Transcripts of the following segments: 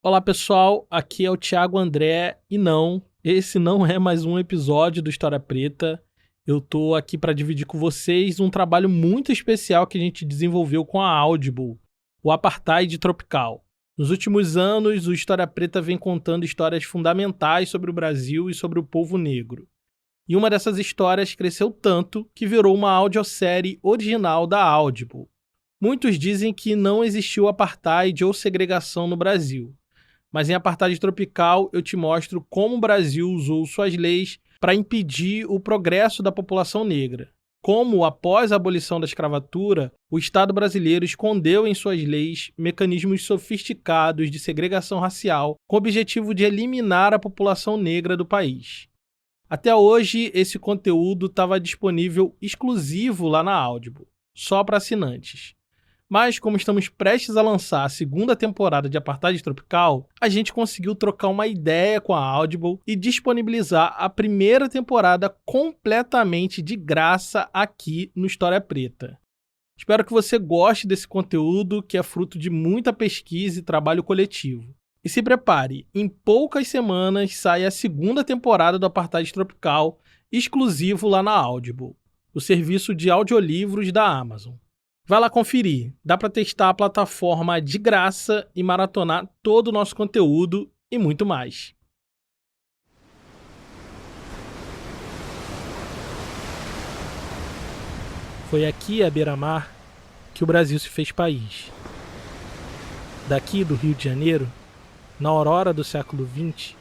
Olá pessoal, aqui é o Thiago André e não, esse não é mais um episódio do História Preta. Eu tô aqui para dividir com vocês um trabalho muito especial que a gente desenvolveu com a Audible, o Apartheid Tropical. Nos últimos anos, o História Preta vem contando histórias fundamentais sobre o Brasil e sobre o povo negro. E uma dessas histórias cresceu tanto que virou uma audiosérie original da Audible. Muitos dizem que não existiu apartheid ou segregação no Brasil. Mas em Apartheid Tropical eu te mostro como o Brasil usou suas leis para impedir o progresso da população negra. Como, após a abolição da escravatura, o Estado brasileiro escondeu em suas leis mecanismos sofisticados de segregação racial com o objetivo de eliminar a população negra do país. Até hoje, esse conteúdo estava disponível exclusivo lá na Audible, só para assinantes. Mas, como estamos prestes a lançar a segunda temporada de Apartheid Tropical, a gente conseguiu trocar uma ideia com a Audible e disponibilizar a primeira temporada completamente de graça aqui no História Preta. Espero que você goste desse conteúdo, que é fruto de muita pesquisa e trabalho coletivo. E se prepare, em poucas semanas sai a segunda temporada do Apartheid Tropical, exclusivo lá na Audible, o serviço de audiolivros da Amazon. Vai lá conferir, dá para testar a plataforma de graça e maratonar todo o nosso conteúdo e muito mais. Foi aqui, à beira-mar, que o Brasil se fez país. Daqui do Rio de Janeiro, na aurora do século XX,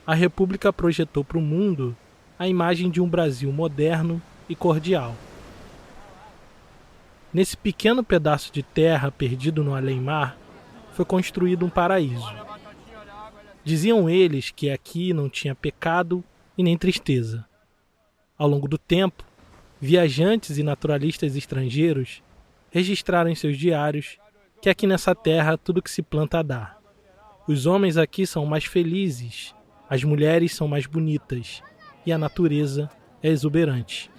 a República projetou para o mundo a imagem de um Brasil moderno e cordial. Nesse pequeno pedaço de terra perdido no além-mar, foi construído um paraíso. Diziam eles que aqui não tinha pecado e nem tristeza. Ao longo do tempo, viajantes e naturalistas estrangeiros registraram em seus diários que aqui nessa terra tudo que se planta dá. Os homens aqui são mais felizes, as mulheres são mais bonitas e a natureza é exuberante.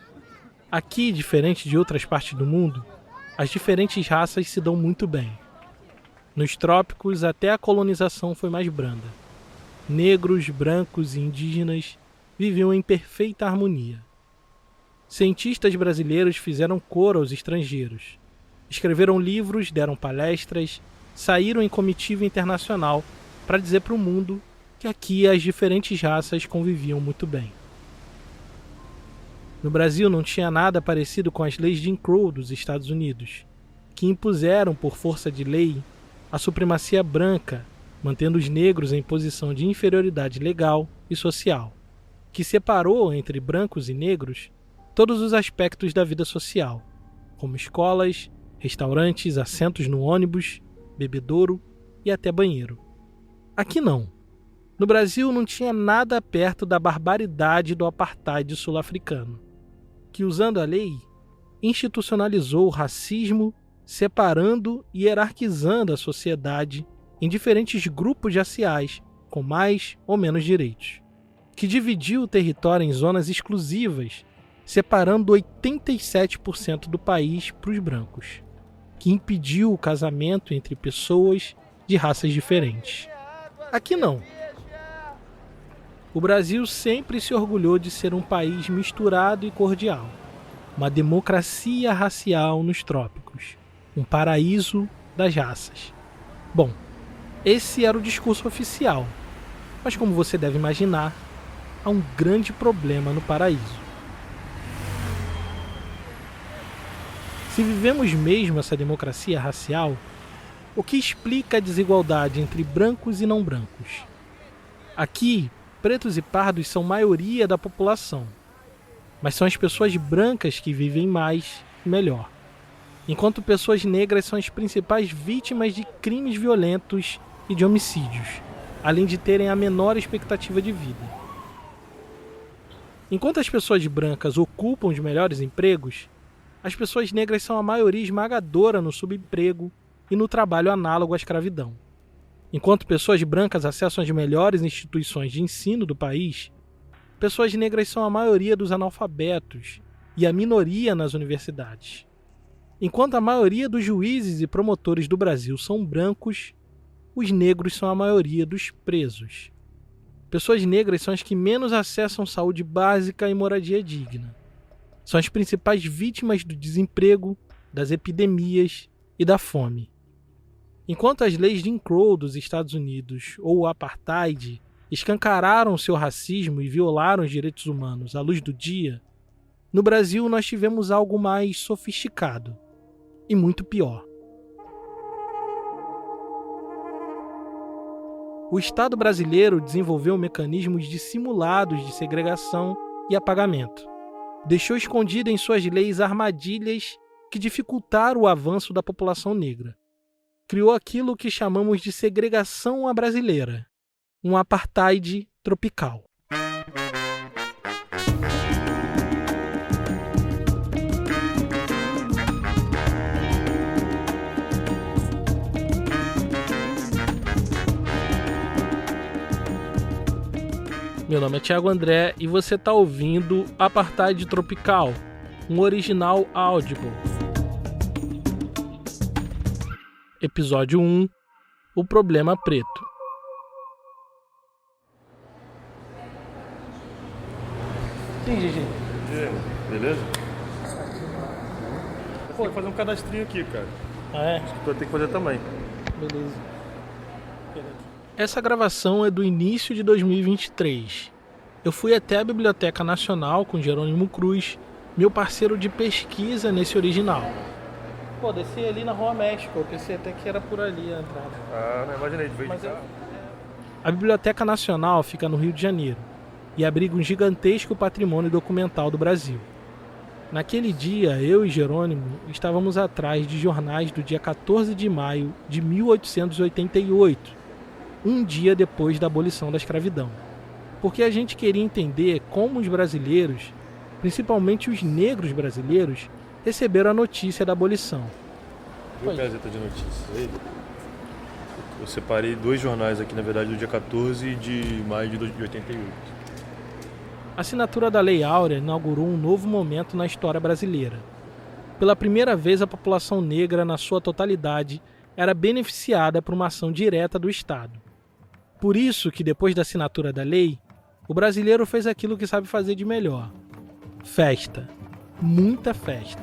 Aqui, diferente de outras partes do mundo, as diferentes raças se dão muito bem. Nos trópicos, até a colonização foi mais branda. Negros, brancos e indígenas viviam em perfeita harmonia. Cientistas brasileiros fizeram coro aos estrangeiros. Escreveram livros, deram palestras, saíram em comitiva internacional para dizer para o mundo que aqui as diferentes raças conviviam muito bem. No Brasil não tinha nada parecido com as leis de Jim Crow dos Estados Unidos, que impuseram por força de lei a supremacia branca, mantendo os negros em posição de inferioridade legal e social, que separou entre brancos e negros todos os aspectos da vida social, como escolas, restaurantes, assentos no ônibus, bebedouro e até banheiro. Aqui não. No Brasil não tinha nada perto da barbaridade do apartheid sul-africano, que, usando a lei, institucionalizou o racismo, separando e hierarquizando a sociedade em diferentes grupos raciais com mais ou menos direitos, que dividiu o território em zonas exclusivas, separando 87% do país para os brancos, que impediu o casamento entre pessoas de raças diferentes. Aqui não. O Brasil sempre se orgulhou de ser um país misturado e cordial, uma democracia racial nos trópicos, um paraíso das raças. Bom, esse era o discurso oficial, mas como você deve imaginar, há um grande problema no paraíso. Se vivemos mesmo essa democracia racial, o que explica a desigualdade entre brancos e não brancos? Aqui, pretos e pardos são maioria da população, mas são as pessoas brancas que vivem mais e melhor, enquanto pessoas negras são as principais vítimas de crimes violentos e de homicídios, além de terem a menor expectativa de vida. Enquanto as pessoas brancas ocupam os melhores empregos, as pessoas negras são a maioria esmagadora no subemprego e no trabalho análogo à escravidão. Enquanto pessoas brancas acessam as melhores instituições de ensino do país, pessoas negras são a maioria dos analfabetos e a minoria nas universidades. Enquanto a maioria dos juízes e promotores do Brasil são brancos, os negros são a maioria dos presos. Pessoas negras são as que menos acessam saúde básica e moradia digna. São as principais vítimas do desemprego, das epidemias e da fome. Enquanto as leis de Jim Crow dos Estados Unidos ou o Apartheid escancararam seu racismo e violaram os direitos humanos à luz do dia, no Brasil nós tivemos algo mais sofisticado e muito pior. O Estado brasileiro desenvolveu mecanismos dissimulados de segregação e apagamento. Deixou escondida em suas leis armadilhas que dificultaram o avanço da população negra. Criou aquilo que chamamos de segregação à brasileira, um apartheid tropical. Meu nome é Thiago André e você está ouvindo Apartheid Tropical, um original Audible. Episódio 1, O Problema Preto. Sim, Gigi. E aí, beleza? Eu tenho que fazer um cadastrinho aqui, cara. Ah, é? Acho que tu vai ter que fazer também. Beleza. Essa gravação é do início de 2023. Eu fui até a Biblioteca Nacional com Jerônimo Cruz, meu parceiro de pesquisa nesse original. Pô, desci ali na Rua México, eu pensei até que era por ali a entrada. Ah, não imaginei, de vez de carro. A Biblioteca Nacional fica no Rio de Janeiro e abriga um gigantesco patrimônio documental do Brasil. Naquele dia, eu e Jerônimo estávamos atrás de jornais do dia 14 de maio de 1888, um dia depois da abolição da escravidão. Porque a gente queria entender como os brasileiros, principalmente os negros brasileiros, receberam a notícia da abolição. Viu a Gazeta de Notícias aí? Eu separei dois jornais aqui, na verdade, do dia 14 de maio de 88. A assinatura da Lei Áurea inaugurou um novo momento na história brasileira. Pela primeira vez, a população negra, na sua totalidade, era beneficiada por uma ação direta do Estado. Por isso que, depois da assinatura da lei, o brasileiro fez aquilo que sabe fazer de melhor: festa. Muita festa.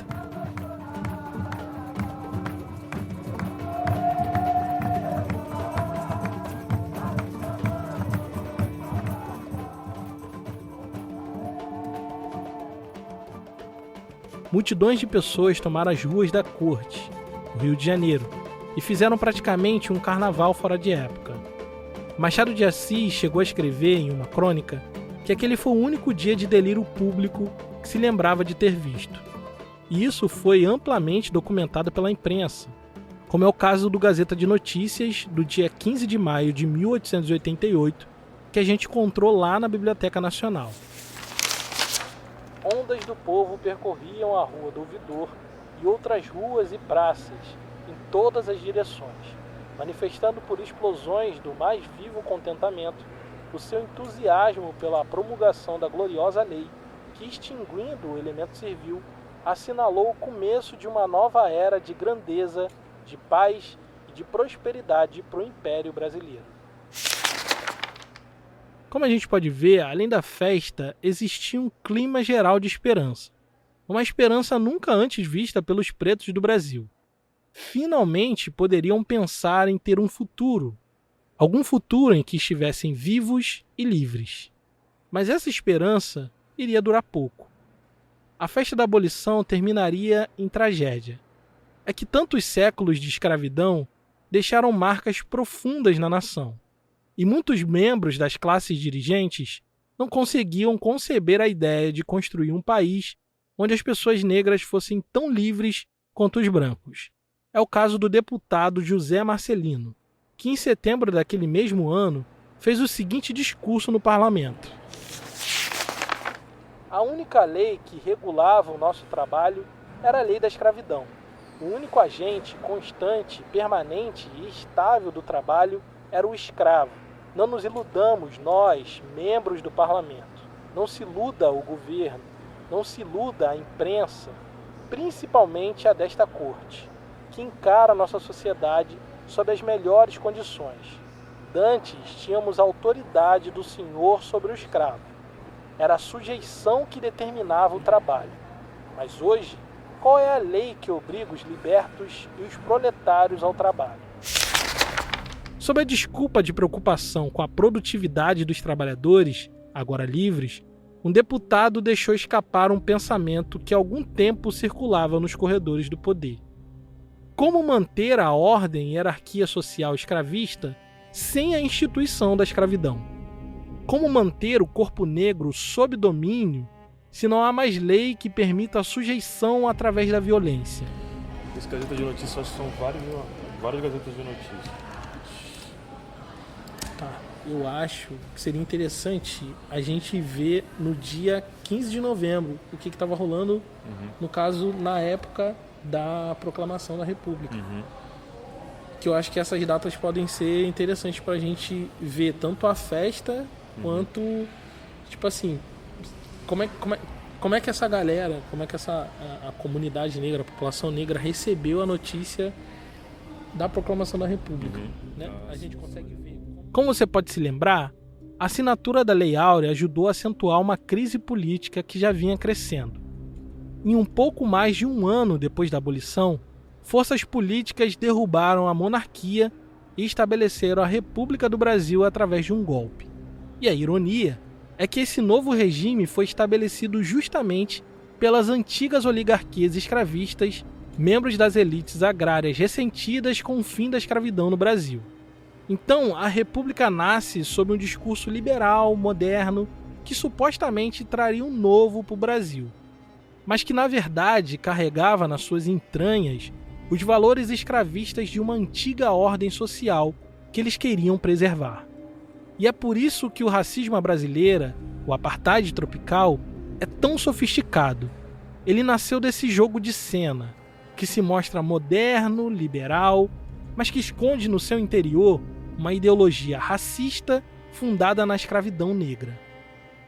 Multidões de pessoas tomaram as ruas da corte, no Rio de Janeiro, e fizeram praticamente um carnaval fora de época. Machado de Assis chegou a escrever em uma crônica que aquele foi o único dia de delírio público que se lembrava de ter visto. E isso foi amplamente documentado pela imprensa, como é o caso do Gazeta de Notícias do dia 15 de maio de 1888, que a gente encontrou lá na Biblioteca Nacional. Ondas do povo percorriam a Rua do Ouvidor e outras ruas e praças em todas as direções, manifestando por explosões do mais vivo contentamento o seu entusiasmo pela promulgação da gloriosa lei, que, extinguindo o elemento servil, assinalou o começo de uma nova era de grandeza, de paz e de prosperidade para o Império Brasileiro. Como a gente pode ver, além da festa, existia um clima geral de esperança. Uma esperança nunca antes vista pelos pretos do Brasil. Finalmente poderiam pensar em ter um futuro. Algum futuro em que estivessem vivos e livres. Mas essa esperança iria durar pouco. A festa da abolição terminaria em tragédia. É que tantos séculos de escravidão deixaram marcas profundas na nação. E muitos membros das classes dirigentes não conseguiam conceber a ideia de construir um país onde as pessoas negras fossem tão livres quanto os brancos. É o caso do deputado José Marcelino, que em setembro daquele mesmo ano fez o seguinte discurso no parlamento: a única lei que regulava o nosso trabalho era a lei da escravidão. O único agente constante, permanente e estável do trabalho era o escravo. Não nos iludamos, nós, membros do parlamento. Não se iluda o governo, não se iluda a imprensa, principalmente a desta corte, que encara a nossa sociedade sob as melhores condições. Dantes tínhamos a autoridade do senhor sobre o escravo. Era a sujeição que determinava o trabalho. Mas hoje, qual é a lei que obriga os libertos e os proletários ao trabalho? Sob a desculpa de preocupação com a produtividade dos trabalhadores, agora livres, um deputado deixou escapar um pensamento que há algum tempo circulava nos corredores do poder. Como manter a ordem e hierarquia social escravista sem a instituição da escravidão? Como manter o corpo negro sob domínio se não há mais lei que permita a sujeição através da violência? Esse Gazeta de Notícias são várias gazetas de notícias. Tá, eu acho que seria interessante a gente ver no dia 15 de novembro o que estava rolando, no caso, na época da proclamação da República. Que eu acho que essas datas podem ser interessantes para a gente ver tanto a festa quanto, tipo assim, como é que essa galera, como é que a comunidade negra, a população negra recebeu a notícia da proclamação da República. Né? A gente consegue ver. Como você pode se lembrar, a assinatura da Lei Áurea ajudou a acentuar uma crise política que já vinha crescendo. Em um pouco mais de um ano depois da abolição, forças políticas derrubaram a monarquia e estabeleceram a República do Brasil através de um golpe. E a ironia é que esse novo regime foi estabelecido justamente pelas antigas oligarquias escravistas, membros das elites agrárias ressentidas com o fim da escravidão no Brasil. Então, a República nasce sob um discurso liberal, moderno, que supostamente traria um novo para o Brasil, mas que na verdade carregava nas suas entranhas os valores escravistas de uma antiga ordem social que eles queriam preservar. E é por isso que o racismo à brasileira, o apartheid tropical, é tão sofisticado. Ele nasceu desse jogo de cena, que se mostra moderno, liberal, mas que esconde no seu interior uma ideologia racista fundada na escravidão negra.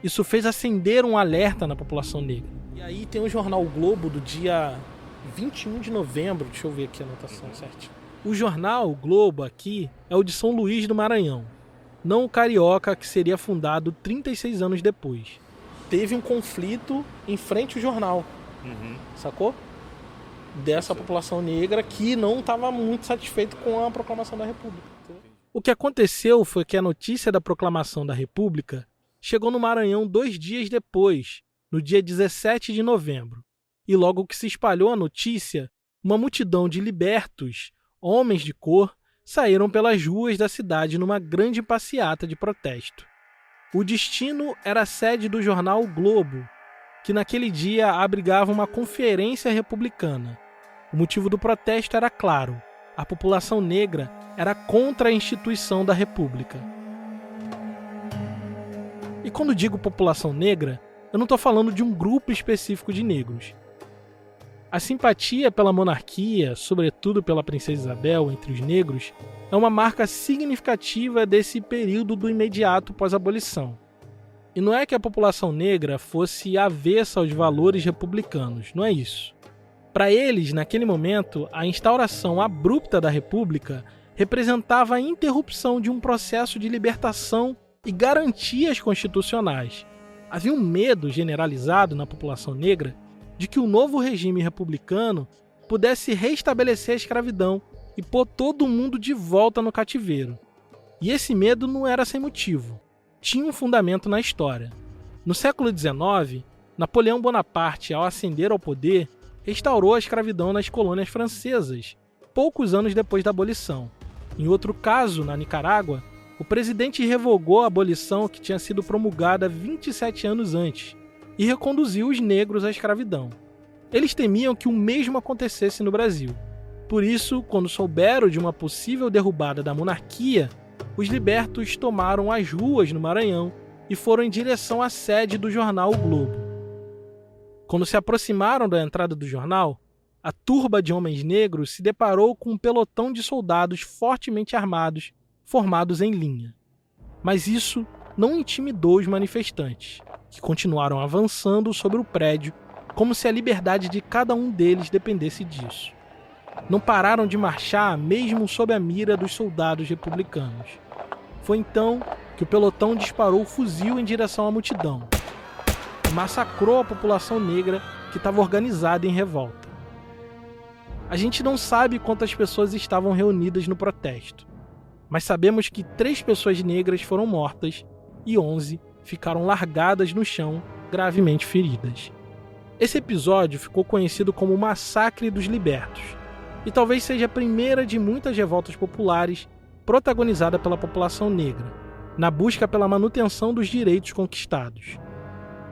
Isso fez acender um alerta na população negra. E aí tem o jornal o Globo do dia 21 de novembro, deixa eu ver aqui a anotação certinho. O jornal o Globo aqui é o de São Luís do Maranhão, não o Carioca, que seria fundado 36 anos depois. Teve um conflito em frente ao jornal, sacou? Dessa população negra que não estava muito satisfeito com a proclamação da República. O que aconteceu foi que a notícia da proclamação da República chegou no Maranhão 2 dias depois, no dia 17 de novembro. E logo que se espalhou a notícia, uma multidão de libertos, homens de cor, saíram pelas ruas da cidade numa grande passeata de protesto. O destino era a sede do jornal o Globo, que naquele dia abrigava uma conferência republicana. O motivo do protesto era claro: a população negra era contra a instituição da República. E quando digo população negra, eu não estou falando de um grupo específico de negros. A simpatia pela monarquia, sobretudo pela princesa Isabel entre os negros, é uma marca significativa desse período do imediato pós-abolição. E não é que a população negra fosse avessa aos valores republicanos, não é isso. Para eles, naquele momento, a instauração abrupta da República representava a interrupção de um processo de libertação e garantias constitucionais. Havia um medo generalizado na população negra de que o novo regime republicano pudesse restabelecer a escravidão e pôr todo mundo de volta no cativeiro. E esse medo não era sem motivo. Tinha um fundamento na história. No século XIX, Napoleão Bonaparte, ao ascender ao poder, restaurou a escravidão nas colônias francesas, poucos anos depois da abolição. Em outro caso, na Nicarágua, o presidente revogou a abolição que tinha sido promulgada 27 anos antes e reconduziu os negros à escravidão. Eles temiam que o mesmo acontecesse no Brasil. Por isso, quando souberam de uma possível derrubada da monarquia, os libertos tomaram as ruas no Maranhão e foram em direção à sede do jornal O Globo. Quando se aproximaram da entrada do jornal, a turba de homens negros se deparou com um pelotão de soldados fortemente armados, formados em linha. Mas isso não intimidou os manifestantes, que continuaram avançando sobre o prédio como se a liberdade de cada um deles dependesse disso. não pararam de marchar mesmo sob a mira dos soldados republicanos. Foi então que o pelotão disparou o fuzil em direção à multidão e massacrou a população negra que estava organizada em revolta. A gente não sabe quantas pessoas estavam reunidas no protesto, mas sabemos que 3 pessoas negras foram mortas e 11 ficaram largadas no chão, gravemente feridas. Esse episódio ficou conhecido como o Massacre dos Libertos, e talvez seja a primeira de muitas revoltas populares protagonizada pela população negra, na busca pela manutenção dos direitos conquistados.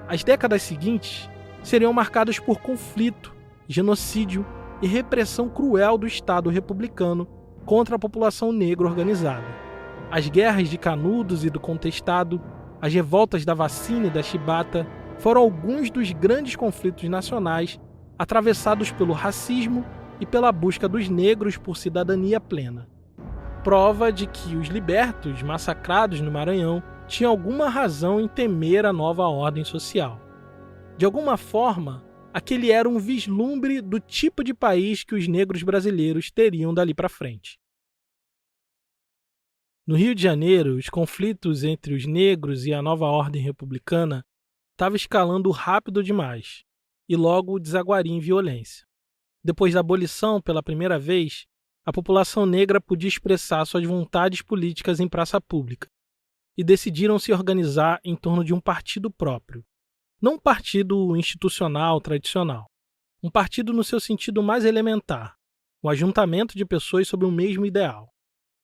As décadas seguintes seriam marcadas por conflito, genocídio e repressão cruel do Estado republicano contra a população negra organizada. As guerras de Canudos e do Contestado, as revoltas da Vacina e da Chibata foram alguns dos grandes conflitos nacionais atravessados pelo racismo e pela busca dos negros por cidadania plena. Prova de que os libertos massacrados no Maranhão tinham alguma razão em temer a nova ordem social. De alguma forma, aquele era um vislumbre do tipo de país que os negros brasileiros teriam dali para frente. No Rio de Janeiro, os conflitos entre os negros e a nova ordem republicana estavam escalando rápido demais e logo desaguaria em violência. Depois da abolição pela primeira vez, a população negra podia expressar suas vontades políticas em praça pública e decidiram se organizar em torno de um partido próprio. Não um partido institucional tradicional, um partido no seu sentido mais elementar, o ajuntamento de pessoas sob o mesmo ideal.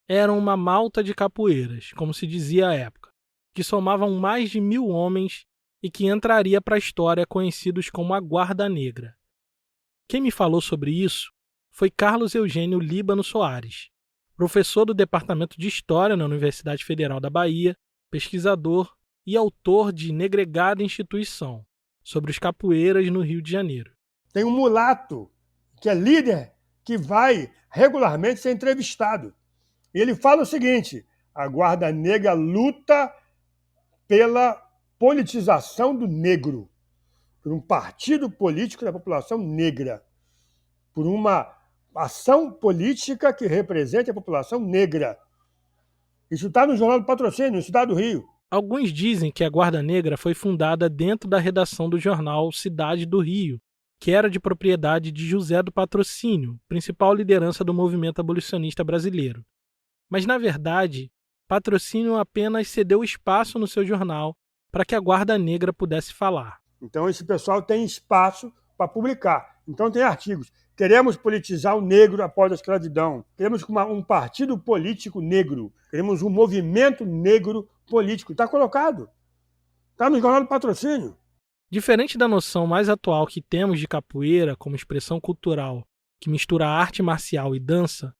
Eram uma malta de capoeiras, como se dizia à época, que somavam mais de 1.000 homens e que entraria para a história conhecidos como a Guarda Negra. Quem me falou sobre isso foi Carlos Eugênio Líbano Soares, professor do Departamento de História na Universidade Federal da Bahia, pesquisador e autor de Negregada Instituição, sobre os capoeiras no Rio de Janeiro. Tem um mulato, que é líder, que vai regularmente ser entrevistado. E ele fala o seguinte: a Guarda Negra luta pela politização do negro, por um partido político da população negra, por uma ação política que represente a população negra. Isso está no Jornal do Patrocínio, no Cidade do Rio. Alguns dizem que a Guarda Negra foi fundada dentro da redação do jornal Cidade do Rio, que era de propriedade de José do Patrocínio, principal liderança do movimento abolicionista brasileiro. Mas, na verdade, Patrocínio apenas cedeu espaço no seu jornal para que a Guarda Negra pudesse falar. Então, esse pessoal tem espaço para publicar. Então, tem artigos. Queremos politizar o negro após a escravidão. Queremos um partido político negro. Queremos um movimento negro político. Está colocado. Está no Jornal do Patrocínio. Diferente da noção mais atual que temos de capoeira como expressão cultural que mistura arte marcial e dança,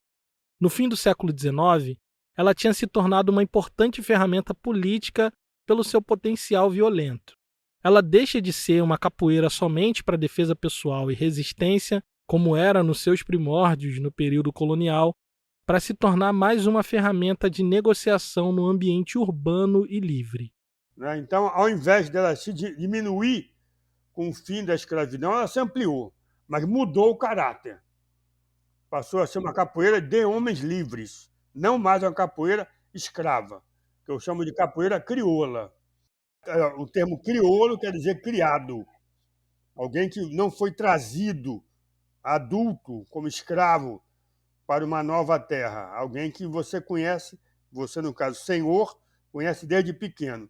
no fim do século XIX, ela tinha se tornado uma importante ferramenta política pelo seu potencial violento. Ela deixa de ser uma capoeira somente para defesa pessoal e resistência, como era nos seus primórdios no período colonial, para se tornar mais uma ferramenta de negociação no ambiente urbano e livre. Então, ao invés dela se diminuir com o fim da escravidão, ela se ampliou, mas mudou o caráter. Passou a ser uma capoeira de homens livres, não mais uma capoeira escrava, que eu chamo de capoeira crioula. O termo crioulo quer dizer criado, alguém que não foi trazido adulto como escravo para uma nova terra, alguém que você conhece, você no caso senhor, conhece desde pequeno.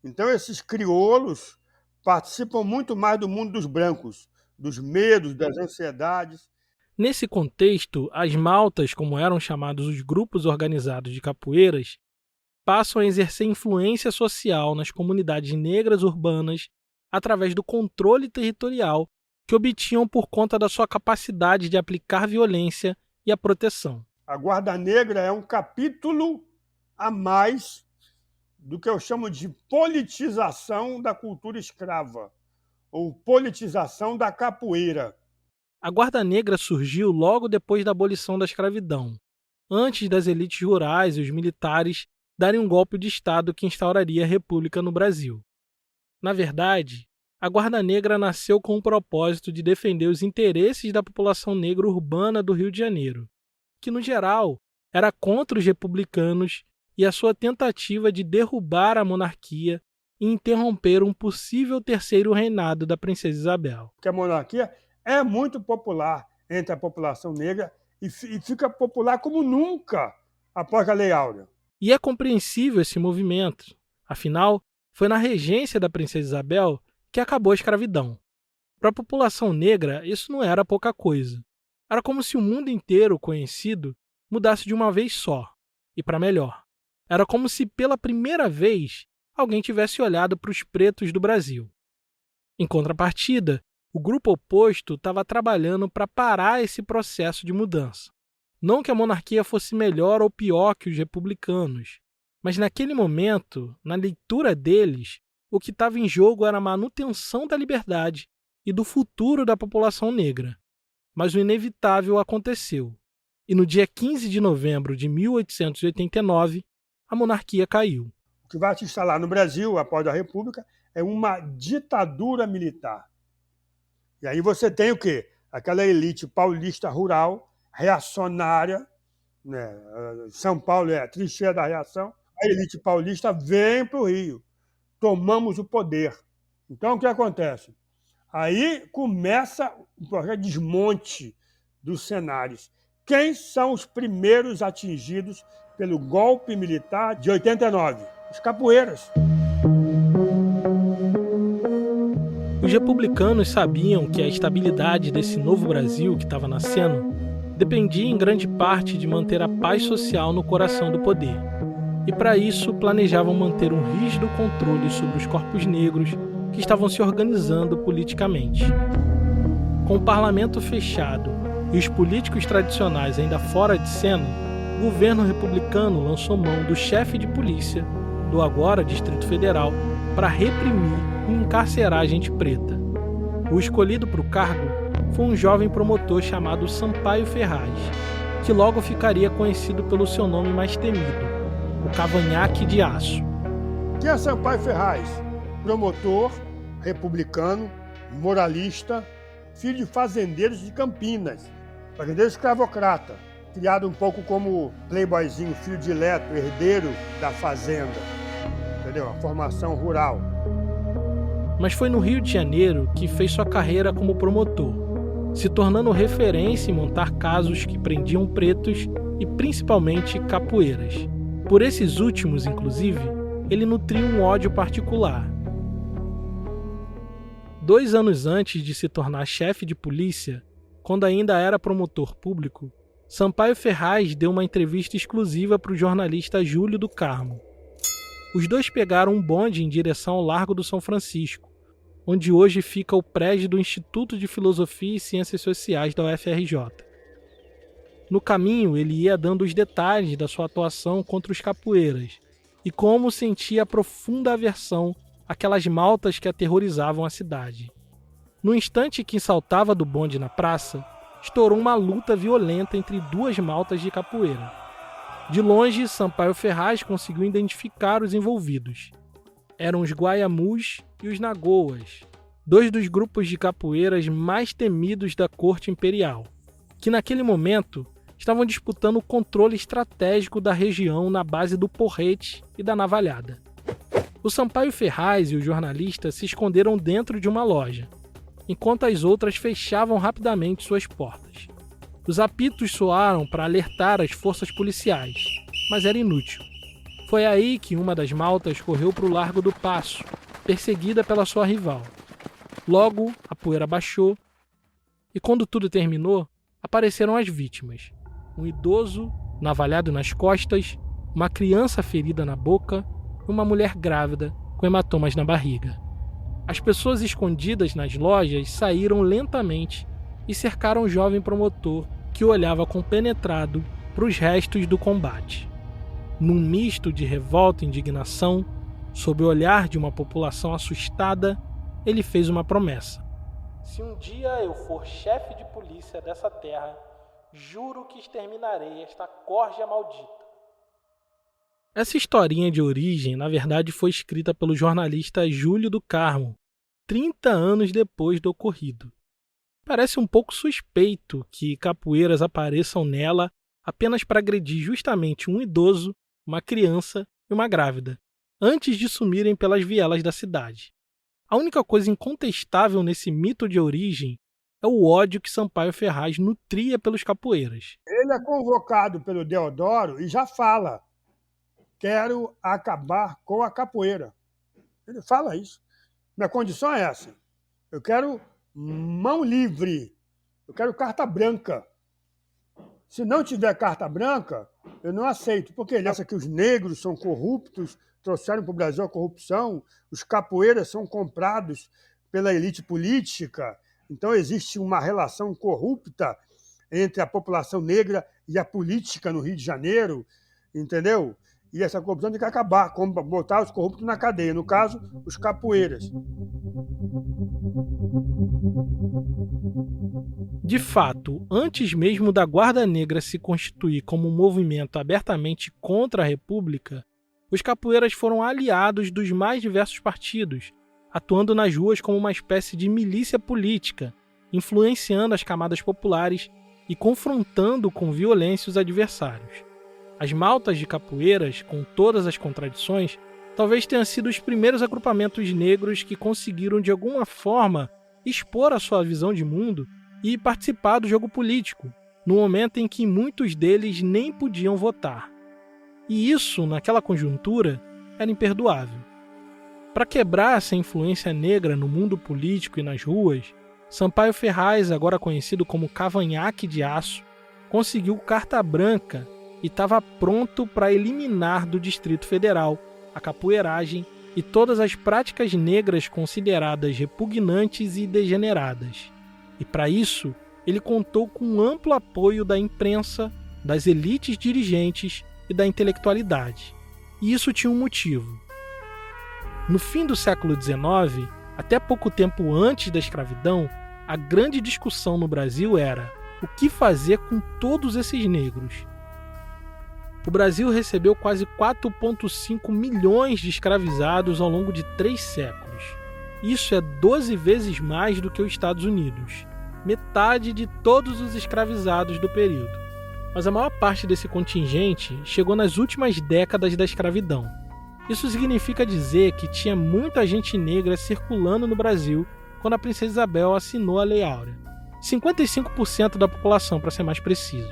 Então esses crioulos participam muito mais do mundo dos brancos, dos medos, das ansiedades. Nesse contexto, as maltas, como eram chamados os grupos organizados de capoeiras, passam a exercer influência social nas comunidades negras urbanas através do controle territorial que obtinham por conta da sua capacidade de aplicar violência e a proteção. A Guarda Negra é um capítulo a mais do que eu chamo de politização da cultura escrava, ou politização da capoeira. A Guarda Negra surgiu logo depois da abolição da escravidão, antes das elites rurais e os militares darem um golpe de Estado que instauraria a República no Brasil. Na verdade, a Guarda Negra nasceu com o propósito de defender os interesses da população negra urbana do Rio de Janeiro, que, no geral, era contra os republicanos e a sua tentativa de derrubar a monarquia e interromper um possível terceiro reinado da princesa Isabel. Porque a monarquia é muito popular entre a população negra e fica popular como nunca após a Lei Áurea. E é compreensível esse movimento. Afinal, foi na regência da princesa Isabel que acabou a escravidão. Para a população negra, isso não era pouca coisa. Era como se o mundo inteiro conhecido mudasse de uma vez só, e para melhor. Era como se, pela primeira vez, alguém tivesse olhado para os pretos do Brasil. Em contrapartida, o grupo oposto estava trabalhando para parar esse processo de mudança. Não que a monarquia fosse melhor ou pior que os republicanos, mas naquele momento, na leitura deles, o que estava em jogo era a manutenção da liberdade e do futuro da população negra. Mas o inevitável aconteceu. E no dia 15 de novembro de 1889, a monarquia caiu. O que vai se instalar no Brasil, após a República, é uma ditadura militar. E aí você tem o quê? Aquela elite paulista rural, reacionária, né? São Paulo é a trincheira da reação. A elite paulista vem para o Rio. Tomamos o poder. Então, o que acontece? Aí começa o projeto de desmonte dos cenários. Quem são os primeiros atingidos pelo golpe militar de 89? Os capoeiras. Os republicanos sabiam que a estabilidade desse novo Brasil que estava nascendo dependia em grande parte de manter a paz social no coração do poder. E para isso planejavam manter um rígido controle sobre os corpos negros que estavam se organizando politicamente. Com o parlamento fechado e os políticos tradicionais ainda fora de cena, o governo republicano lançou mão do chefe de polícia, do agora Distrito Federal, para reprimir e encarcerar a gente preta. O escolhido para o cargo foi um jovem promotor chamado Sampaio Ferraz, que logo ficaria conhecido pelo seu nome mais temido, o Cavanhaque de Aço. Quem é Sampaio Ferraz? Promotor, republicano, moralista, filho de fazendeiros de Campinas, fazendeiro escravocrata, criado um pouco como playboyzinho, filho dileto, herdeiro da fazenda, entendeu? A formação rural. Mas foi no Rio de Janeiro que fez sua carreira como promotor, se tornando referência em montar casos que prendiam pretos e principalmente capoeiras. Por esses últimos, inclusive, ele nutria um ódio particular. 2 anos antes de se tornar chefe de polícia, quando ainda era promotor público, Sampaio Ferraz deu uma entrevista exclusiva para o jornalista Júlio do Carmo. Os dois pegaram um bonde em direção ao Largo do São Francisco, onde hoje fica o prédio do Instituto de Filosofia e Ciências Sociais da UFRJ. No caminho, ele ia dando os detalhes da sua atuação contra os capoeiras e como sentia a profunda aversão àquelas maltas que aterrorizavam a cidade. No instante que saltava do bonde na praça, estourou uma luta violenta entre 2 maltas de capoeira. De longe, Sampaio Ferraz conseguiu identificar os envolvidos. Eram os Guaiamus e os Nagoas, 2 dos grupos de capoeiras mais temidos da corte imperial, que naquele momento estavam disputando o controle estratégico da região na base do porrete e da navalhada. O Sampaio Ferraz e o jornalista se esconderam dentro de uma loja, enquanto as outras fechavam rapidamente suas portas. Os apitos soaram para alertar as forças policiais, mas era inútil. Foi aí que uma das maltas correu para o Largo do Paço, perseguida pela sua rival. Logo, a poeira baixou, e quando tudo terminou, apareceram as vítimas. Um idoso, navalhado nas costas, uma criança ferida na boca e uma mulher grávida com hematomas na barriga. As pessoas escondidas nas lojas saíram lentamente e cercaram o jovem promotor, que olhava compenetrado para os restos do combate. Num misto de revolta e indignação, sob o olhar de uma população assustada, ele fez uma promessa. Se um dia eu for chefe de polícia dessa terra, juro que exterminarei esta corja maldita. Essa historinha de origem, na verdade, foi escrita pelo jornalista Júlio do Carmo, 30 anos depois do ocorrido. Parece um pouco suspeito que capoeiras apareçam nela apenas para agredir justamente um idoso, uma criança e uma grávida, antes de sumirem pelas vielas da cidade. A única coisa incontestável nesse mito de origem é o ódio que Sampaio Ferraz nutria pelos capoeiras. Ele é convocado pelo Deodoro e já fala: quero acabar com a capoeira. Ele fala isso. Minha condição é essa. Eu quero mão livre. Eu quero carta branca. Se não tiver carta branca, eu não aceito. Porque ele acha que os negros são corruptos, trouxeram para o Brasil a corrupção, os capoeiras são comprados pela elite política. Então existe uma relação corrupta entre a população negra e a política no Rio de Janeiro, entendeu? E essa corrupção tem que acabar, como botar os corruptos na cadeia, no caso, os capoeiras. De fato, antes mesmo da Guarda Negra se constituir como um movimento abertamente contra a República, os capoeiras foram aliados dos mais diversos partidos, atuando nas ruas como uma espécie de milícia política, influenciando as camadas populares e confrontando com violência os adversários. As maltas de capoeiras, com todas as contradições, talvez tenham sido os primeiros agrupamentos negros que conseguiram de alguma forma expor a sua visão de mundo e participar do jogo político, no momento em que muitos deles nem podiam votar. E isso, naquela conjuntura, era imperdoável. Para quebrar essa influência negra no mundo político e nas ruas, Sampaio Ferraz, agora conhecido como Cavanhaque de Aço, conseguiu carta branca e estava pronto para eliminar do Distrito Federal a capoeiragem e todas as práticas negras consideradas repugnantes e degeneradas. E para isso, ele contou com um amplo apoio da imprensa, das elites dirigentes e da intelectualidade. E isso tinha um motivo. No fim do século XIX, até pouco tempo antes da escravidão, a grande discussão no Brasil era o que fazer com todos esses negros. O Brasil recebeu quase 4,5 milhões de escravizados ao longo de 3 séculos. Isso é 12 vezes mais do que os Estados Unidos, metade de todos os escravizados do período. Mas a maior parte desse contingente chegou nas últimas décadas da escravidão. Isso significa dizer que tinha muita gente negra circulando no Brasil quando a princesa Isabel assinou a Lei Áurea. 55% da população, para ser mais preciso.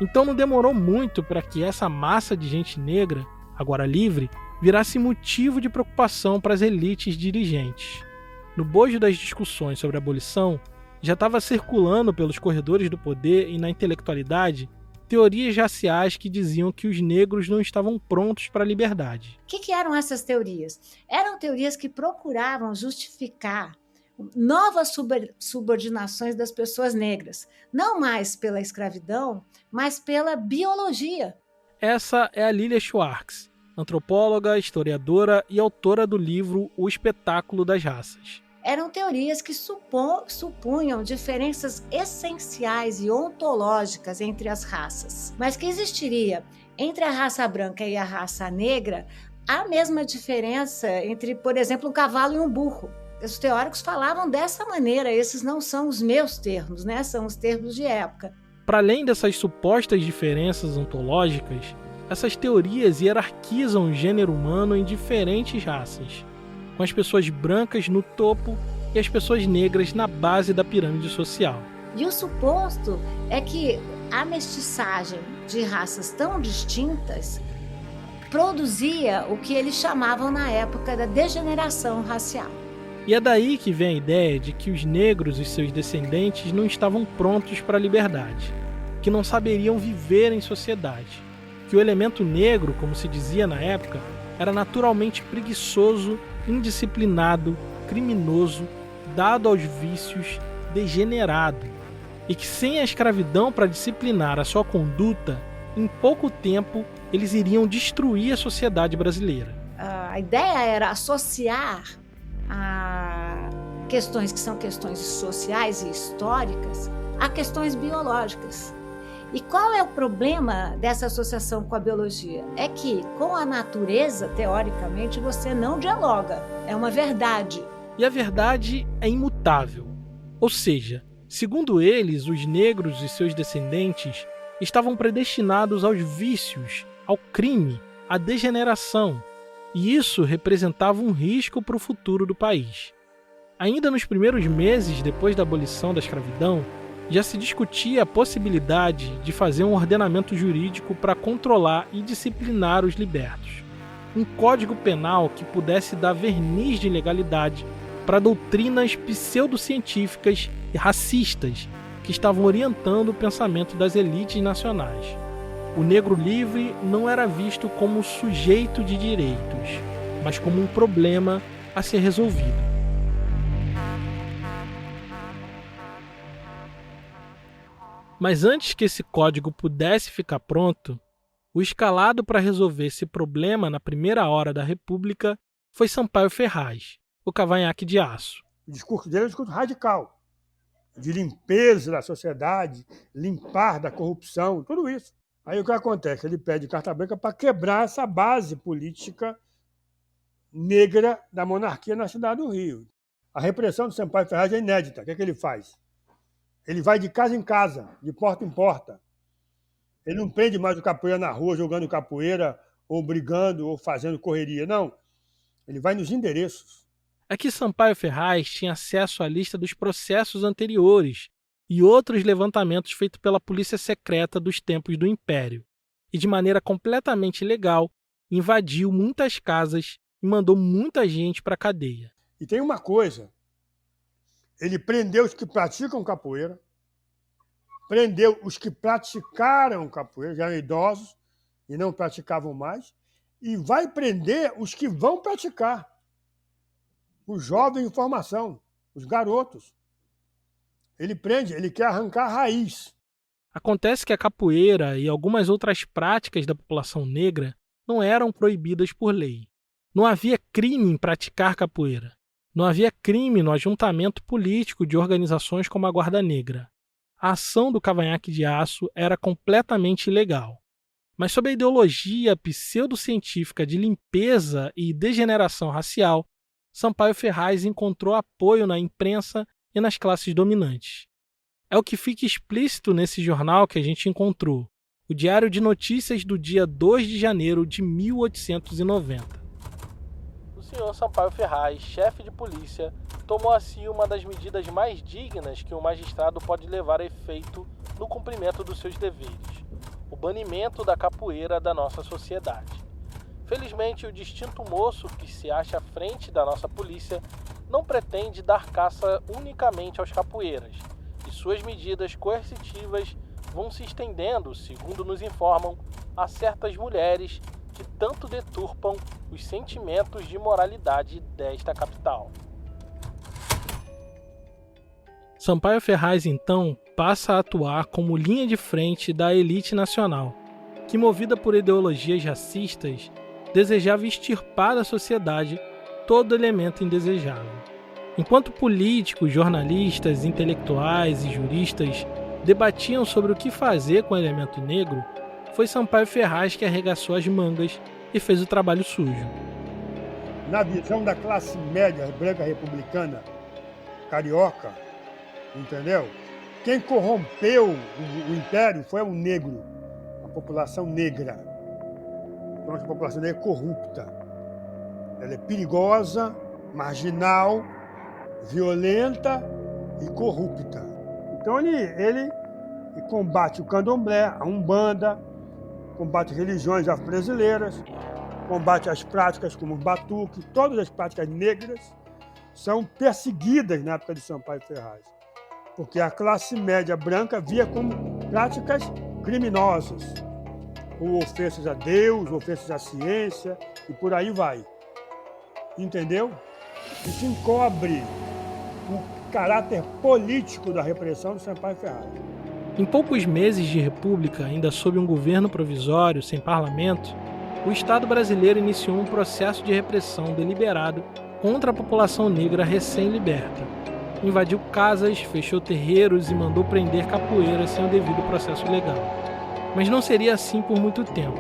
Então não demorou muito para que essa massa de gente negra, agora livre, virasse motivo de preocupação para as elites dirigentes. No bojo das discussões sobre a abolição, já estava circulando pelos corredores do poder e na intelectualidade teorias raciais que diziam que os negros não estavam prontos para a liberdade. O que eram essas teorias? Eram teorias que procuravam justificar novas subordinações das pessoas negras, não mais pela escravidão, mas pela biologia. Essa é a Lilia Schwartz, antropóloga, historiadora e autora do livro O Espetáculo das Raças. Eram teorias que supunham diferenças essenciais e ontológicas entre as raças, mas que existiria entre a raça branca e a raça negra a mesma diferença entre, por exemplo, um cavalo e um burro. Os teóricos falavam dessa maneira, esses não são os meus termos, né? São os termos de época. Para além dessas supostas diferenças ontológicas, essas teorias hierarquizam o gênero humano em diferentes raças, com as pessoas brancas no topo e as pessoas negras na base da pirâmide social. E o suposto é que a mestiçagem de raças tão distintas produzia o que eles chamavam na época da degeneração racial. E é daí que vem a ideia de que os negros e seus descendentes não estavam prontos para a liberdade, que não saberiam viver em sociedade, que o elemento negro, como se dizia na época, era naturalmente preguiçoso, indisciplinado, criminoso, dado aos vícios, degenerado, e que sem a escravidão para disciplinar a sua conduta, em pouco tempo eles iriam destruir a sociedade brasileira. A ideia era associar a questões que são questões sociais e históricas a questões biológicas. E qual é o problema dessa associação com a biologia? É que com a natureza, teoricamente, você não dialoga, é uma verdade. E a verdade é imutável. Ou seja, segundo eles, os negros e seus descendentes estavam predestinados aos vícios, ao crime, à degeneração, e isso representava um risco para o futuro do país. Ainda nos primeiros meses depois da abolição da escravidão, já se discutia a possibilidade de fazer um ordenamento jurídico para controlar e disciplinar os libertos. Um código penal que pudesse dar verniz de legalidade para doutrinas pseudocientíficas e racistas que estavam orientando o pensamento das elites nacionais. O negro livre não era visto como sujeito de direitos, mas como um problema a ser resolvido. Mas antes que esse código pudesse ficar pronto, o escalado para resolver esse problema na primeira hora da República foi Sampaio Ferraz, o cavanhaque de aço. O discurso dele é um discurso radical, de limpeza da sociedade, limpar da corrupção, tudo isso. Aí o que acontece? Ele pede carta branca para quebrar essa base política negra da monarquia na cidade do Rio. A repressão do Sampaio Ferraz é inédita. O que é que ele faz? Ele vai de casa em casa, de porta em porta. Ele não prende mais o capoeira na rua, jogando capoeira, ou brigando, ou fazendo correria. Não. Ele vai nos endereços. É que Sampaio Ferraz tinha acesso à lista dos processos anteriores e outros levantamentos feitos pela polícia secreta dos tempos do Império, e de maneira completamente ilegal, invadiu muitas casas e mandou muita gente para a cadeia. E tem uma coisa, ele prendeu os que praticam capoeira, prendeu os que praticaram capoeira, já eram idosos e não praticavam mais, e vai prender os que vão praticar, os jovens em formação, os garotos. Ele prende, ele quer arrancar a raiz. Acontece que a capoeira e algumas outras práticas da população negra não eram proibidas por lei. Não havia crime em praticar capoeira. Não havia crime no ajuntamento político de organizações como a Guarda Negra. A ação do cavanhaque de aço era completamente ilegal. Mas sob a ideologia pseudocientífica de limpeza e degeneração racial, Sampaio Ferraz encontrou apoio na imprensa e nas classes dominantes. É o que fica explícito nesse jornal que a gente encontrou, o Diário de Notícias do dia 2 de janeiro de 1890. O senhor Sampaio Ferraz, chefe de polícia, tomou a si uma das medidas mais dignas que um magistrado pode levar a efeito no cumprimento dos seus deveres, o banimento da capoeira da nossa sociedade. Felizmente, o distinto moço que se acha à frente da nossa polícia não pretende dar caça unicamente aos capoeiras, e suas medidas coercitivas vão se estendendo, segundo nos informam, a certas mulheres que tanto deturpam os sentimentos de moralidade desta capital. Sampaio Ferraz, então, passa a atuar como linha de frente da elite nacional, que, movida por ideologias racistas, desejava extirpar da sociedade todo elemento indesejável. Enquanto políticos, jornalistas, intelectuais e juristas debatiam sobre o que fazer com o elemento negro, foi Sampaio Ferraz que arregaçou as mangas e fez o trabalho sujo. Na visão da classe média branca republicana, carioca, entendeu? Quem corrompeu o império foi o negro, a população negra. Então, a população negra é corrupta. Ela é perigosa, marginal, violenta e corrupta. Então ele combate o candomblé, a umbanda, combate religiões afro-brasileiras, combate as práticas como o batuque, todas as práticas negras são perseguidas na época de Sampaio Ferraz, porque a classe média branca via como práticas criminosas, ou ofensas a Deus, ofensas à ciência, e por aí vai. Entendeu? Isso encobre o caráter político da repressão de Sampaio Ferraz. Em poucos meses de república, ainda sob um governo provisório, sem parlamento, o Estado brasileiro iniciou um processo de repressão deliberado contra a população negra recém-liberta. Invadiu casas, fechou terreiros e mandou prender capoeiras sem o devido processo legal. Mas não seria assim por muito tempo.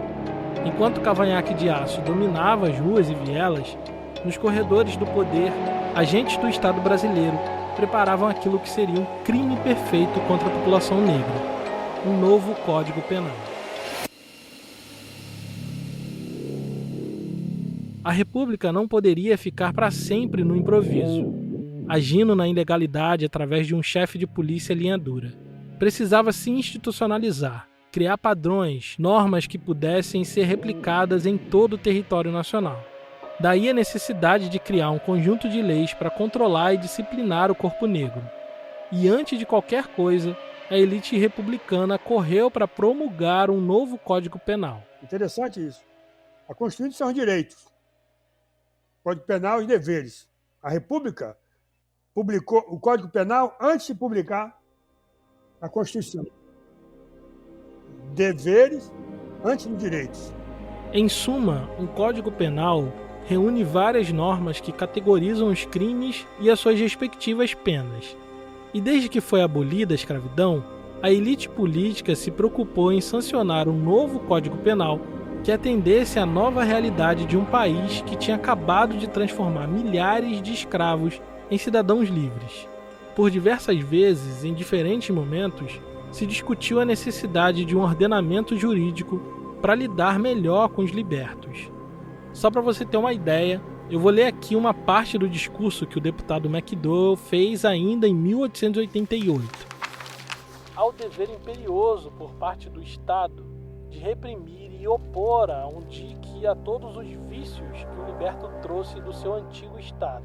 Enquanto o cavanhaque de aço dominava as ruas e vielas, nos corredores do poder, agentes do Estado brasileiro preparavam aquilo que seria um crime perfeito contra a população negra, um novo Código Penal. A República não poderia ficar para sempre no improviso, agindo na ilegalidade através de um chefe de polícia linha dura. Precisava se institucionalizar, criar padrões, normas que pudessem ser replicadas em todo o território nacional. Daí a necessidade de criar um conjunto de leis para controlar e disciplinar o corpo negro. E antes de qualquer coisa, a elite republicana correu para promulgar um novo Código Penal. Interessante isso. A Constituição são os direitos. O Código Penal, os deveres. A República publicou o Código Penal antes de publicar a Constituição. Deveres antes dos direitos. Em suma, um Código Penal reúne várias normas que categorizam os crimes e as suas respectivas penas. E desde que foi abolida a escravidão, a elite política se preocupou em sancionar um novo Código Penal que atendesse à nova realidade de um país que tinha acabado de transformar milhares de escravos em cidadãos livres. Por diversas vezes, em diferentes momentos, se discutiu a necessidade de um ordenamento jurídico para lidar melhor com os libertos. Só para você ter uma ideia, eu vou ler aqui uma parte do discurso que o deputado McDowell fez ainda em 1888. Há o dever imperioso por parte do Estado de reprimir e opor a a todos os vícios que o liberto trouxe do seu antigo Estado,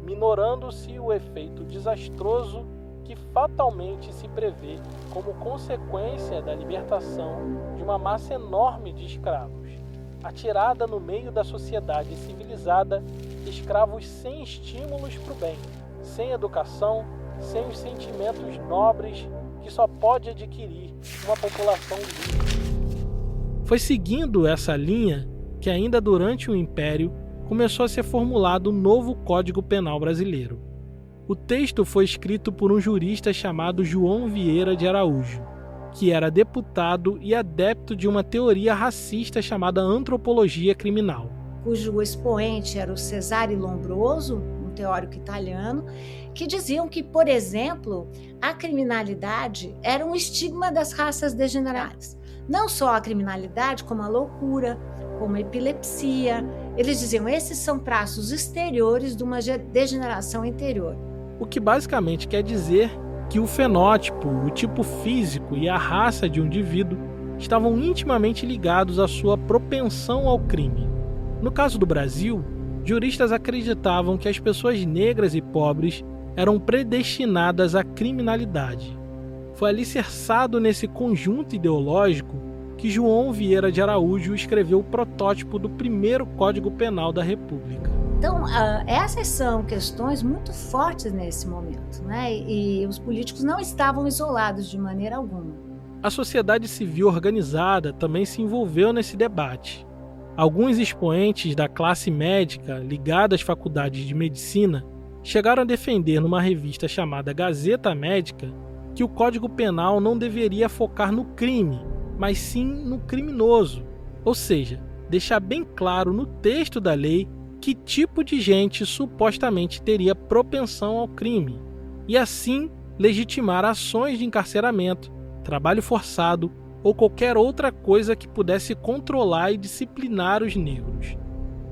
minorando-se o efeito desastroso que fatalmente se prevê como consequência da libertação de uma massa enorme de escravos, atirada no meio da sociedade civilizada, escravos sem estímulos para o bem, sem educação, sem os sentimentos nobres que só pode adquirir uma população livre. Foi seguindo essa linha que ainda durante o Império começou a ser formulado o novo Código Penal brasileiro. O texto foi escrito por um jurista chamado João Vieira de Araújo, que era deputado e adepto de uma teoria racista chamada antropologia criminal. Cujo expoente era o Cesare Lombroso, um teórico italiano, que diziam que, por exemplo, a criminalidade era um estigma das raças degeneradas. Não só a criminalidade, como a loucura, como a epilepsia. Eles diziam, esses são traços exteriores de uma degeneração interior. O que basicamente quer dizer que o fenótipo, o tipo físico e a raça de um indivíduo estavam intimamente ligados à sua propensão ao crime. No caso do Brasil, juristas acreditavam que as pessoas negras e pobres eram predestinadas à criminalidade. Foi alicerçado nesse conjunto ideológico que João Vieira de Araújo escreveu o protótipo do primeiro Código Penal da República. Então, essas são questões muito fortes nesse momento, né? E os políticos não estavam isolados de maneira alguma. A sociedade civil organizada também se envolveu nesse debate. Alguns expoentes da classe médica ligada às faculdades de medicina chegaram a defender numa revista chamada Gazeta Médica que o Código Penal não deveria focar no crime, mas sim no criminoso, ou seja, deixar bem claro no texto da lei que tipo de gente supostamente teria propensão ao crime, e assim legitimar ações de encarceramento, trabalho forçado ou qualquer outra coisa que pudesse controlar e disciplinar os negros.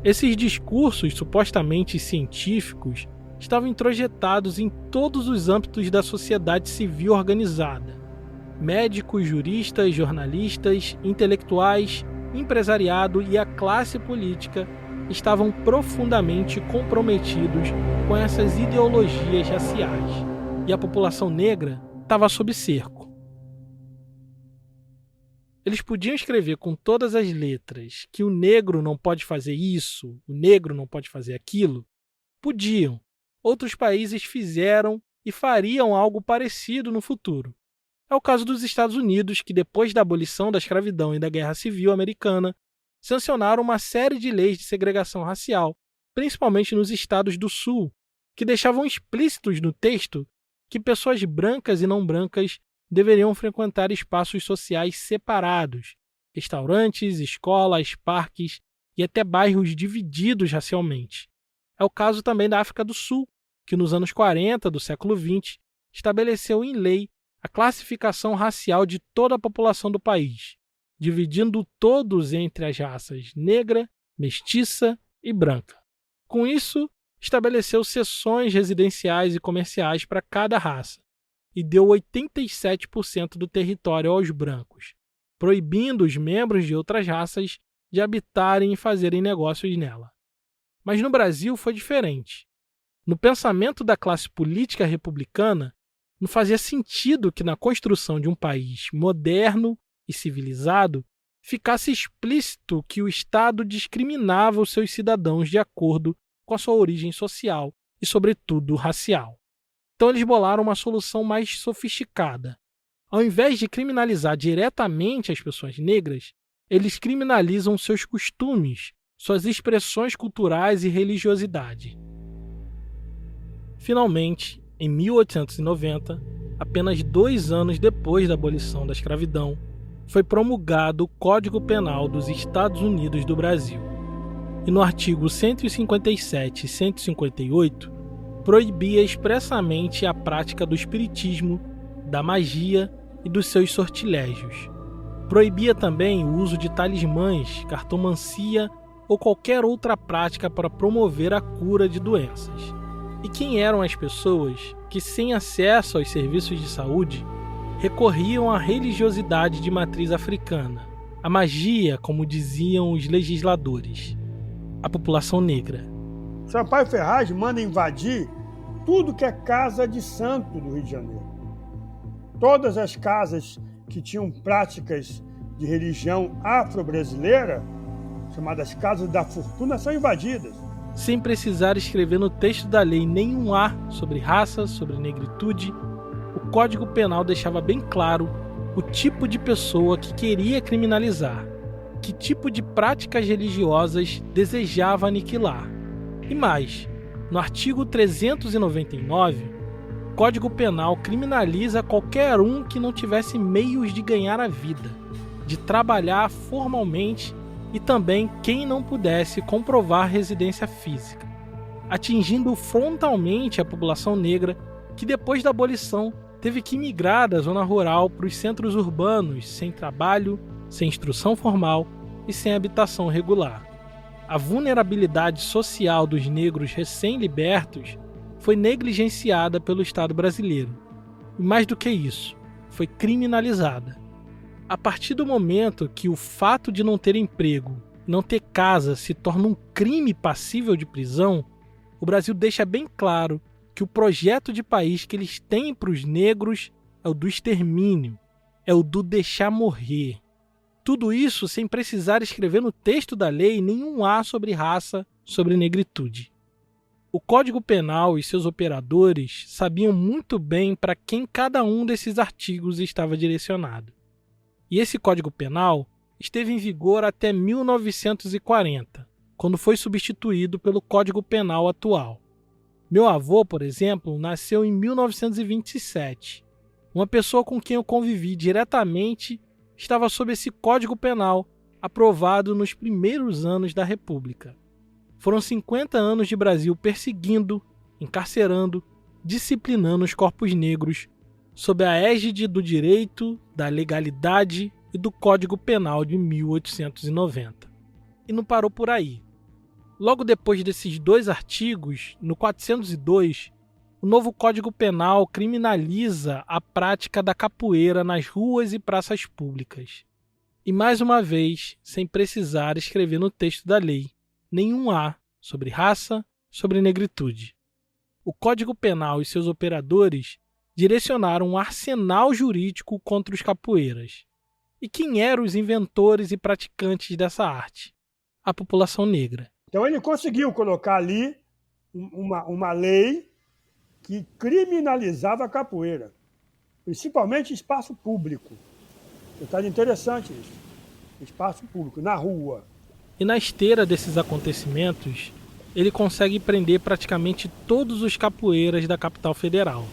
Esses discursos supostamente científicos estavam introjetados em todos os âmbitos da sociedade civil organizada. Médicos, juristas, jornalistas, intelectuais, empresariado e a classe política estavam profundamente comprometidos com essas ideologias raciais, e a população negra estava sob cerco. Eles podiam escrever com todas as letras que o negro não pode fazer isso, o negro não pode fazer aquilo. Podiam. Outros países fizeram e fariam algo parecido no futuro. É o caso dos Estados Unidos, que depois da abolição da escravidão e da Guerra Civil Americana, sancionaram uma série de leis de segregação racial, principalmente nos estados do Sul, que deixavam explícitos no texto que pessoas brancas e não brancas deveriam frequentar espaços sociais separados, restaurantes, escolas, parques e até bairros divididos racialmente. É o caso também da África do Sul, que nos anos 40 do século XX estabeleceu em lei a classificação racial de toda a população do país, dividindo todos entre as raças negra, mestiça e branca. Com isso, estabeleceu seções residenciais e comerciais para cada raça e deu 87% do território aos brancos, proibindo os membros de outras raças de habitarem e fazerem negócios nela. Mas no Brasil foi diferente. No pensamento da classe política republicana, não fazia sentido que na construção de um país moderno e civilizado ficasse explícito que o Estado discriminava os seus cidadãos de acordo com a sua origem social e, sobretudo, racial. Então eles bolaram uma solução mais sofisticada. Ao invés de criminalizar diretamente as pessoas negras, eles criminalizam seus costumes, suas expressões culturais e religiosidade. Finalmente, em 1890, apenas 2 anos depois da abolição da escravidão, foi promulgado o Código Penal dos Estados Unidos do Brasil. E no artigo 157 e 158, proibia expressamente a prática do espiritismo, da magia e dos seus sortilégios. Proibia também o uso de talismãs, cartomancia ou qualquer outra prática para promover a cura de doenças. E quem eram as pessoas que, sem acesso aos serviços de saúde, recorriam à religiosidade de matriz africana, a magia, como diziam os legisladores? A população negra. Sampaio Ferraz manda invadir tudo que é casa de santo do Rio de Janeiro. Todas as casas que tinham práticas de religião afro-brasileira, chamadas casas da fortuna, são invadidas. Sem precisar escrever no texto da lei nenhum A sobre raça, sobre negritude, o Código Penal deixava bem claro o tipo de pessoa que queria criminalizar, que tipo de práticas religiosas desejava aniquilar. E mais, no artigo 399, o Código Penal criminaliza qualquer um que não tivesse meios de ganhar a vida, de trabalhar formalmente e também quem não pudesse comprovar residência física, atingindo frontalmente a população negra que depois da abolição teve que migrar da zona rural para os centros urbanos sem trabalho, sem instrução formal e sem habitação regular. A vulnerabilidade social dos negros recém-libertos foi negligenciada pelo Estado brasileiro. E mais do que isso, foi criminalizada. A partir do momento que o fato de não ter emprego, não ter casa, se torna um crime passível de prisão, o Brasil deixa bem claro que o projeto de país que eles têm para os negros é o do extermínio, é o do deixar morrer. Tudo isso sem precisar escrever no texto da lei nenhum A sobre raça, sobre negritude. O Código Penal e seus operadores sabiam muito bem para quem cada um desses artigos estava direcionado. E esse Código Penal esteve em vigor até 1940, quando foi substituído pelo Código Penal atual. Meu avô, por exemplo, nasceu em 1927. Uma pessoa com quem eu convivi diretamente estava sob esse Código Penal, aprovado nos primeiros anos da República. Foram 50 anos de Brasil perseguindo, encarcerando, disciplinando os corpos negros, sob a égide do direito, da legalidade e do Código Penal de 1890. E não parou por aí. Logo depois desses 2 artigos, no 402, o novo Código Penal criminaliza a prática da capoeira nas ruas e praças públicas. E mais uma vez, sem precisar escrever no texto da lei nenhum A sobre raça, sobre negritude. O Código Penal e seus operadores direcionaram um arsenal jurídico contra os capoeiras. E quem eram os inventores e praticantes dessa arte? A população negra. Então ele conseguiu colocar ali uma lei que criminalizava a capoeira, principalmente em espaço público. Detalhe interessante isso. Espaço público, na rua. E na esteira desses acontecimentos, ele consegue prender praticamente todos os capoeiras da capital federal.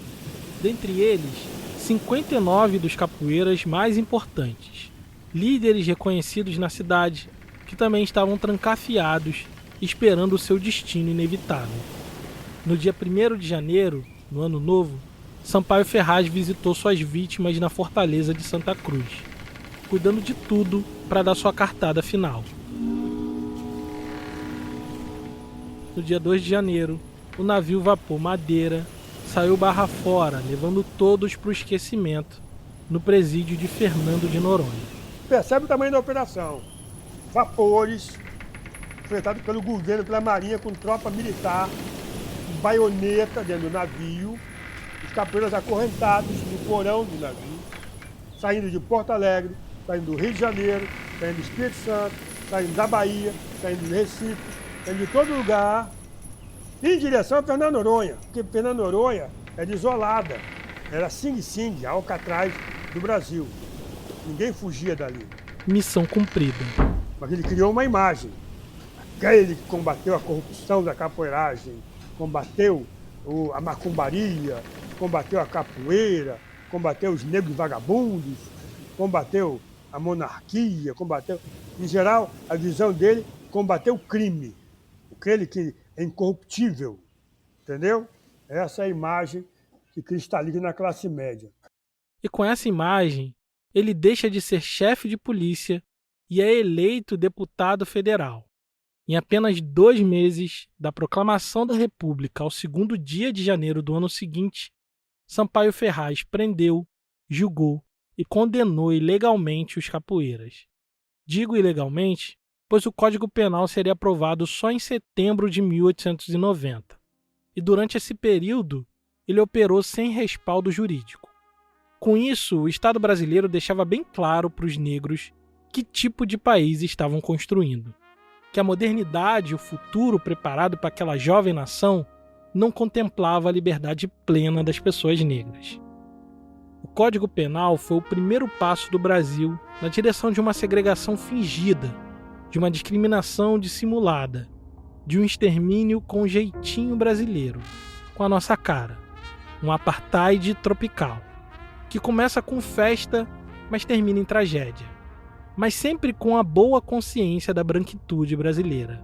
Dentre eles, 59 dos capoeiras mais importantes, líderes reconhecidos na cidade, que também estavam trancafiados esperando o seu destino inevitável. No dia 1º de janeiro, no Ano Novo, Sampaio Ferraz visitou suas vítimas na Fortaleza de Santa Cruz, cuidando de tudo para dar sua cartada final. No dia 2 de janeiro, o navio vapor Madeira saiu barra fora, levando todos para o esquecimento, no presídio de Fernando de Noronha. Percebe o tamanho da operação. Vapores, enfrentados pelo governo, pela marinha, com tropa militar, baioneta dentro do navio, os capoeiras acorrentados no porão do navio, saindo de Porto Alegre, saindo do Rio de Janeiro, saindo do Espírito Santo, saindo da Bahia, saindo do Recife, saindo de todo lugar, em direção a Fernando Noronha, porque Fernando Noronha era isolada, era Sing-Sing, a Alcatraz do Brasil. Ninguém fugia dali. Missão cumprida. Mas ele criou uma imagem. Aquele que combateu a corrupção da capoeiragem, combateu a macumbaria, combateu a capoeira, combateu os negros vagabundos, combateu a monarquia, combateu... Em geral, a visão dele combateu o crime. Aquele que é incorruptível, entendeu? Essa é a imagem que cristaliza na classe média. E com essa imagem, ele deixa de ser chefe de polícia e é eleito deputado federal. Em apenas 2 meses da proclamação da República ao 2º dia de janeiro do ano seguinte, Sampaio Ferraz prendeu, julgou e condenou ilegalmente os capoeiras. Digo ilegalmente, pois o Código Penal seria aprovado só em setembro de 1890. E durante esse período, ele operou sem respaldo jurídico. Com isso, o Estado brasileiro deixava bem claro para os negros que tipo de país estavam construindo. Que a modernidade e o futuro preparado para aquela jovem nação não contemplava a liberdade plena das pessoas negras. O Código Penal foi o primeiro passo do Brasil na direção de uma segregação fingida, de uma discriminação dissimulada, de um extermínio com jeitinho brasileiro, com a nossa cara, um apartheid tropical, que começa com festa, mas termina em tragédia, mas sempre com a boa consciência da branquitude brasileira.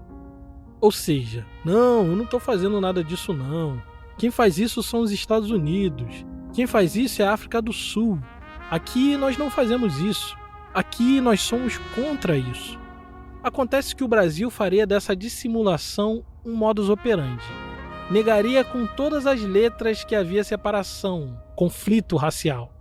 Ou seja, não, eu não estou fazendo nada disso não. Quem faz isso são os Estados Unidos. Quem faz isso é a África do Sul. Aqui nós não fazemos isso. Aqui nós somos contra isso. Acontece que o Brasil faria dessa dissimulação um modus operandi. Negaria com todas as letras que havia separação, conflito racial.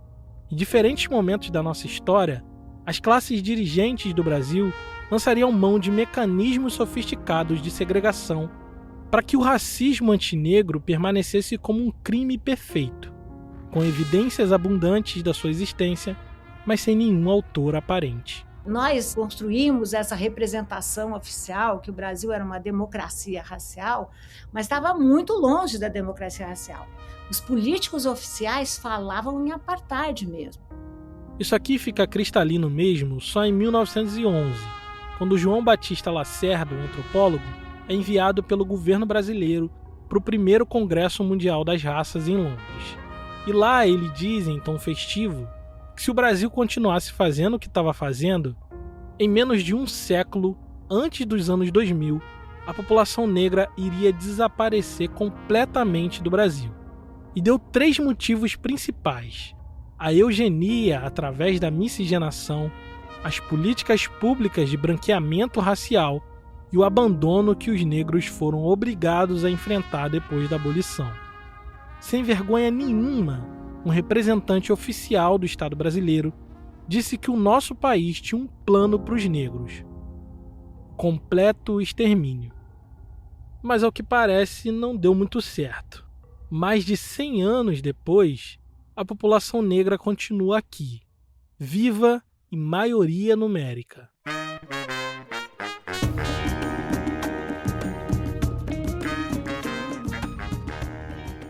Em diferentes momentos da nossa história, as classes dirigentes do Brasil lançariam mão de mecanismos sofisticados de segregação para que o racismo antinegro permanecesse como um crime perfeito, com evidências abundantes da sua existência, mas sem nenhum autor aparente. Nós construímos essa representação oficial que o Brasil era uma democracia racial, mas estava muito longe da democracia racial. Os políticos oficiais falavam em apartheid mesmo. Isso aqui fica cristalino mesmo só em 1911, quando João Batista Lacerda, um antropólogo, é enviado pelo governo brasileiro para o primeiro Congresso Mundial das Raças em Londres. E lá ele diz, em tom festivo, que se o Brasil continuasse fazendo o que estava fazendo, em menos de um século antes dos anos 2000, a população negra iria desaparecer completamente do Brasil. E deu 3 motivos principais: a eugenia através da miscigenação, as políticas públicas de branqueamento racial e o abandono que os negros foram obrigados a enfrentar depois da abolição. Sem vergonha nenhuma, um representante oficial do Estado brasileiro disse que o nosso país tinha um plano para os negros: completo extermínio. Mas ao que parece não deu muito certo. Mais de 100 anos depois, a população negra continua aqui, viva e maioria numérica.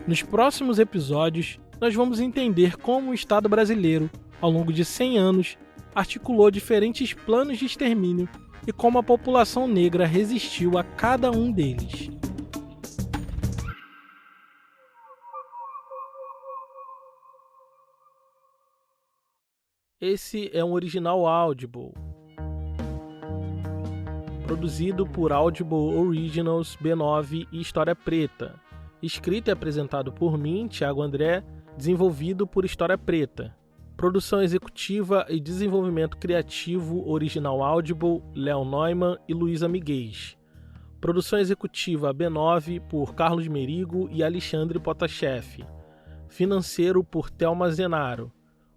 Nos próximos episódios, nós vamos entender como o Estado brasileiro, ao longo de 100 anos, articulou diferentes planos de extermínio e como a população negra resistiu a cada um deles. Esse é um original Audible. produzido por Audible Originals, B9 e História Preta. Escrito e apresentado por mim, Thiago André, desenvolvido por História Preta. Produção executiva e desenvolvimento criativo original Audible, Léo Neumann e Luísa Miguez. Produção executiva B9 por Carlos Merigo e Alexandre Potashev. Financeiro por Thelma Zenaro.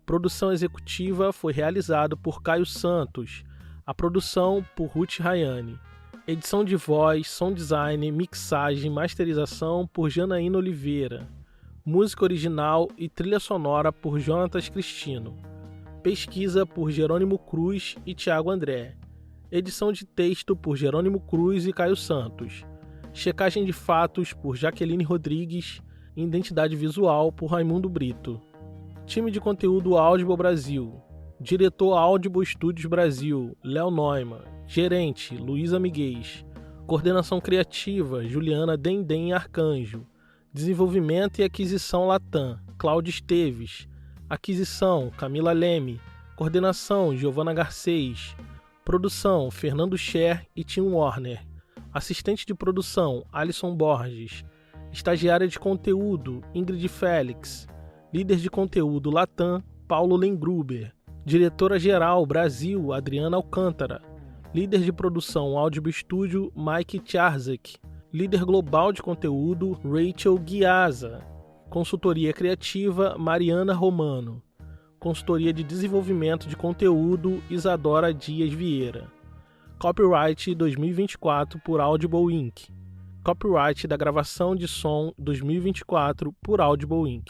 Produção executiva foi realizado por Caio Santos. A produção por Ruth Rayane. Edição de voz, som design, mixagem, masterização por Janaína Oliveira. Música original e trilha sonora por Jonatas Cristino. Pesquisa por Jerônimo Cruz e Thiago André. Edição de texto por Jerônimo Cruz e Caio Santos. Checagem de fatos por Jaqueline Rodrigues. Identidade visual por Raimundo Brito. Time de conteúdo Audible Brasil. Diretor Audible Studios Brasil, Léo Neumann. Gerente, Luísa Miguez. Coordenação criativa, Juliana Dendem Arcanjo. Desenvolvimento e aquisição Latam, Cláudio Esteves. Aquisição, Camila Leme. Coordenação, Giovana Garcês. Produção, Fernando Scher e Tim Warner. Assistente de produção, Alisson Borges. Estagiária de conteúdo, Ingrid Félix. Líder de conteúdo Latam, Paulo Lengruber. Diretora-geral Brasil, Adriana Alcântara. Líder de produção Audible Studio, Mike Tcharzek. Líder global de conteúdo, Rachel Guiaza. Consultoria criativa, Mariana Romano. Consultoria de desenvolvimento de conteúdo, Isadora Dias Vieira. Copyright 2024 por Audible Inc. Copyright da gravação de som 2024 por Audible Inc.